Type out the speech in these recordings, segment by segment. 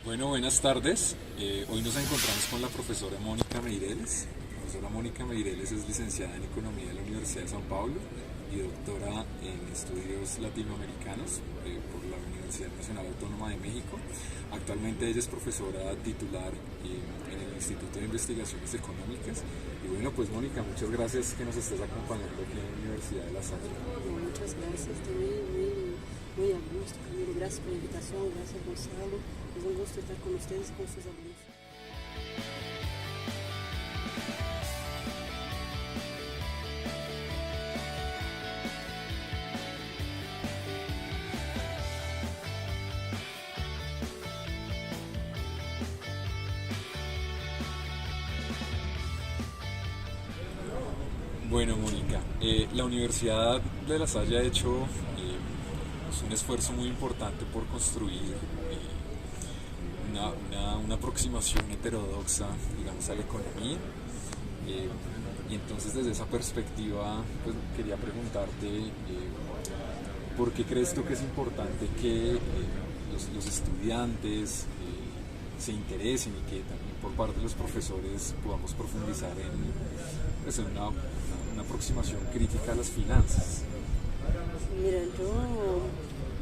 Bueno, buenas tardes. Hoy nos encontramos con la profesora Mónica Meireles. La profesora Mónica Meireles es licenciada en Economía de la Universidad de São Paulo y doctora en Estudios Latinoamericanos por la Universidad Nacional Autónoma de México. Actualmente ella es profesora titular en el Instituto de Investigaciones Económicas. Y bueno, pues Mónica, muchas gracias que nos estés acompañando aquí en la Universidad de La Salle. Muchas gracias, estoy muy a gusto, Camilo. Gracias por la invitación, gracias Gonzalo. Es un gusto estar con ustedes y con sus alumnos. Bueno, Mónica, la Universidad de La Salle ha hecho un esfuerzo muy importante por construir una aproximación heterodoxa, digamos, a la economía. Y entonces desde esa perspectiva pues, quería preguntarte ¿por qué crees tú que es importante que los estudiantes se interesen y que también por parte de los profesores podamos profundizar pues, en una aproximación crítica a las finanzas? Mira, yo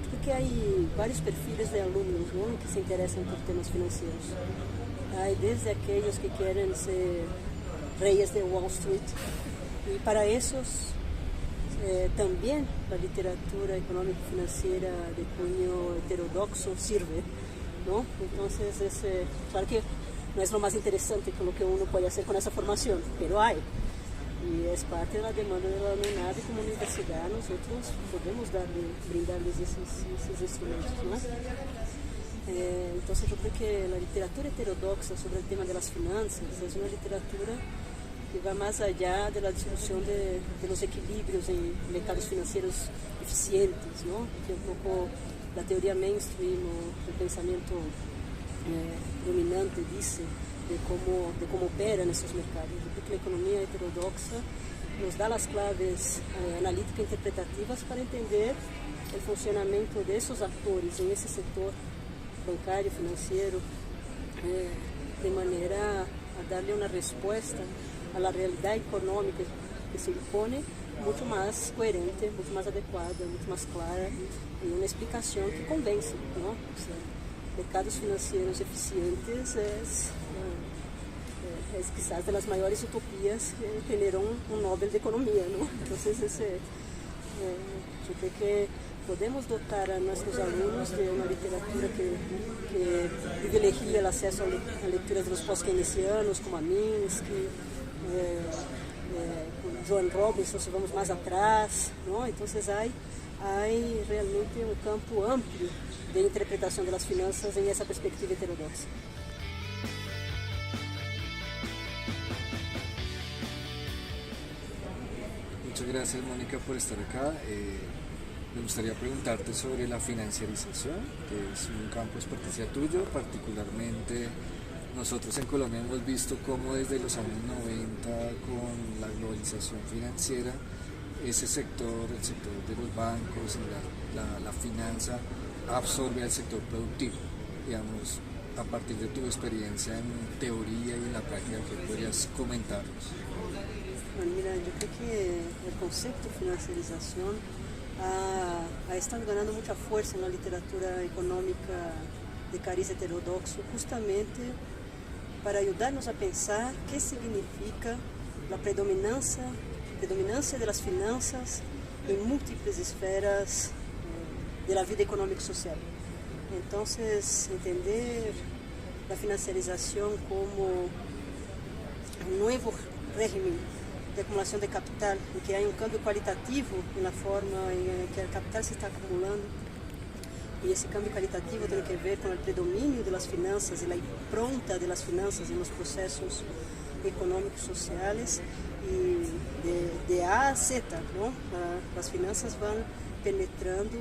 creo que hay varios perfiles de alumnos, ¿no?, que se interesan por temas financieros. Hay desde aquellos que quieren ser reyes de Wall Street y para esos también la literatura económica y financiera de cuño heterodoxo sirve, ¿no? Entonces, claro que no es lo más interesante con lo que uno puede hacer con esa formación, pero hay. Y es parte de la demanda del alumnado y como universidad nosotros podemos brindarles esos instrumentos, ¿no? Entonces yo creo que la literatura heterodoxa sobre el tema de las finanzas es una literatura que va más allá de la discusión de los equilibrios en mercados financieros eficientes, ¿no? Que un poco la teoría mainstream o el pensamiento dominante dice de cómo operan esos mercados. Yo creo que la economía heterodoxa nos da las claves analíticas interpretativas para entender el funcionamiento de esos actores en ese sector bancario, financiero, de manera a darle una respuesta a la realidad económica que se impone mucho más coherente, mucho más adecuada, mucho más clara y una explicación que convence, ¿no? O sea, mercados financieros eficientes es quizás de las mayores utopías que generó un Nobel de Economía, ¿no? Entonces, yo creo que podemos dotar a nuestros alumnos de una literatura que privilegie el acceso a lecturas de los post-keynesianos como a Minsky, Joan Robinson, si vamos más atrás, ¿no? Entonces hay realmente un campo amplio de interpretación de las finanzas en esa perspectiva heterodoxa. Muchas gracias, Mónica, por estar acá. Me gustaría preguntarte sobre la financiarización, que es un campo de experticia tuyo. Particularmente nosotros en Colombia hemos visto cómo desde los años 90, con la globalización financiera, ese sector, el sector de los bancos, la finanza, absorbe al sector productivo. Digamos, a partir de tu experiencia en teoría y en la práctica, ¿qué podrías comentarnos? Bueno, mira, yo creo que el concepto de financiarización ha estado ganando mucha fuerza en la literatura económica de cariz heterodoxo, justamente para ayudarnos a pensar qué significa la predominancia de las finanzas en múltiples esferas de la vida económica y social. Entonces, entender la financiarización como un nuevo régimen de acumulación de capital, en que hay un cambio cualitativo en la forma en que el capital se está acumulando. Y ese cambio cualitativo tiene que ver con el predominio de las finanzas y la impronta de las finanzas en los procesos económicos sociales y de A a Z, ¿no? Las finanzas van penetrando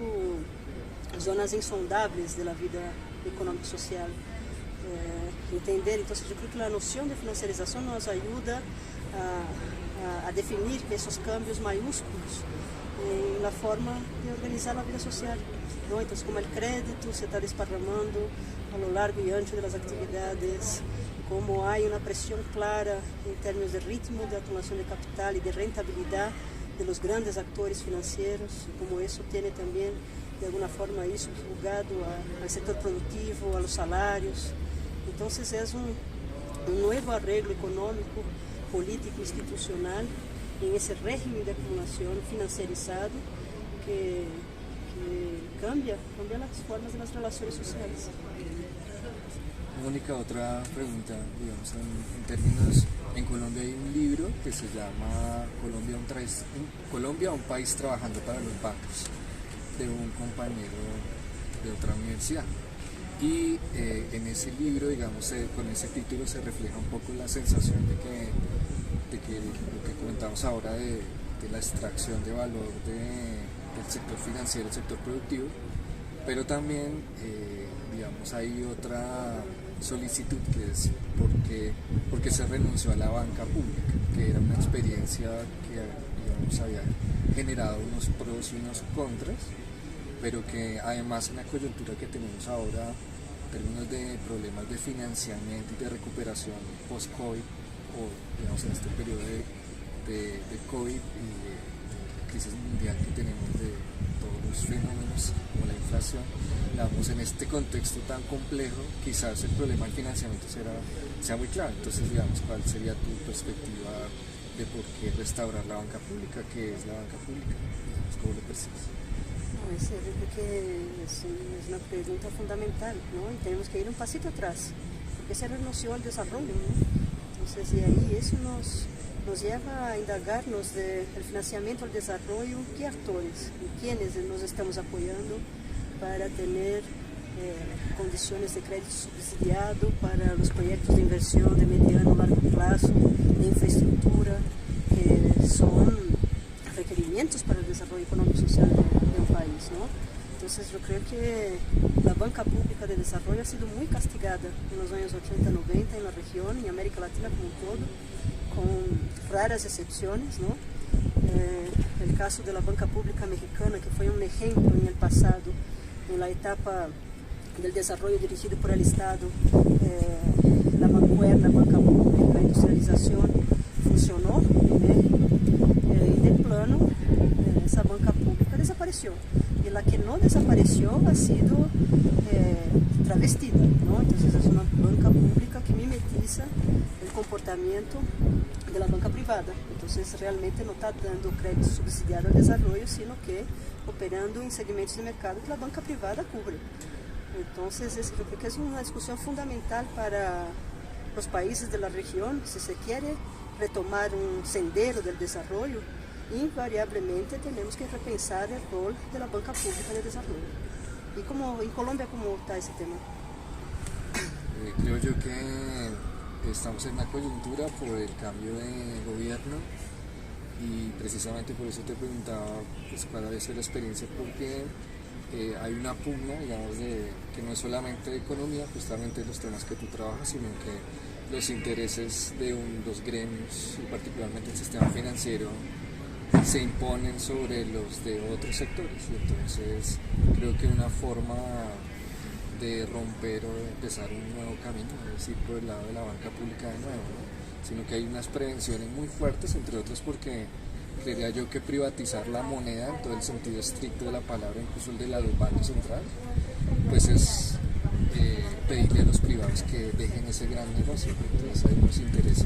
zonas insondables de la vida económica y social. Entender, entonces yo creo que la noción de financiarización nos ayuda a definir esos cambios mayúsculos en la forma de organizar la vida social, ¿no? Entonces, como el crédito se está desparramando a lo largo y ancho de las actividades, como hay una presión clara en términos de ritmo de acumulación de capital y de rentabilidad de los grandes actores financieros, como eso tiene también de alguna forma isso ligado al sector productivo, a los salarios. Entonces es un nuevo arreglo económico, político, institucional en ese régimen de acumulación financierizado que cambia las formas de las relaciones sociales. Mónica, otra pregunta, digamos, en términos, en Colombia hay un libro que se llama Colombia, un país trabajando para los bancos, de un compañero de otra universidad. Y en ese libro, digamos, con ese título se refleja un poco la sensación de que lo que comentamos ahora de la extracción de valor del sector financiero, el sector productivo, pero también, digamos, hay otra solicitud que es porque se renunció a la banca pública, que era una experiencia que, digamos, había generado unos pros y unos contras, pero que además en la coyuntura que tenemos ahora, en términos de problemas de financiamiento y de recuperación post-COVID, o digamos en este periodo de COVID y de crisis mundial que tenemos de todos los fenómenos como la inflación, digamos, en este contexto tan complejo, quizás el problema del financiamiento sea muy claro. Entonces, digamos, ¿cuál sería tu perspectiva de por qué restaurar la banca pública? ¿Qué es la banca pública? Digamos, ¿cómo lo percibes? Yo creo que es una pregunta fundamental, ¿no? Y tenemos que ir un pasito atrás, porque se renunció al desarrollo, ¿no? Entonces, y ahí eso nos lleva a indagarnos del financiamiento al desarrollo, qué actores y quiénes nos estamos apoyando para tener condiciones de crédito subsidiado para los proyectos de inversión de mediano y largo plazo, de infraestructura, que son requerimientos para el desarrollo económico y social de un país, ¿no? Entonces yo creo que la banca pública de desarrollo ha sido muy castigada en los años 80-90 en la región, en América Latina como un todo, con raras excepciones, ¿no? El caso de la banca pública mexicana, que fue un ejemplo en el pasado, en la etapa del desarrollo dirigido por el Estado, la mancuerna banca pública, industrialización, funcionó, y de plano esa banca pública desapareció. Y la que no desapareció ha sido travestida, ¿no? Entonces es una banca pública que mimetiza el comportamiento de la banca privada. Entonces realmente no está dando crédito subsidiado al desarrollo, sino que operando en segmentos de mercado que la banca privada cubre. Entonces yo creo que es una discusión fundamental para los países de la región. Si se quiere retomar un sendero del desarrollo, invariablemente tenemos que repensar el rol de la banca pública de desarrollo. ¿Y como en Colombia cómo está ese tema? Creo yo que estamos en una coyuntura por el cambio de gobierno y precisamente por eso te preguntaba pues, cuál había sido la experiencia, porque hay una pugna, digamos, que no es solamente de economía, justamente los temas que tú trabajas, sino que los intereses de los gremios y particularmente el sistema financiero se imponen sobre los de otros sectores. Y entonces creo que una forma de romper o de empezar un nuevo camino, es decir, por el lado de la banca pública de nuevo, ¿no? Sino que hay unas prevenciones muy fuertes, entre otras porque creería yo que privatizar la moneda en todo el sentido estricto de la palabra, incluso el de la del Banco Central, pues es pedirle a los privados que dejen ese gran negocio. Entonces hay unos intereses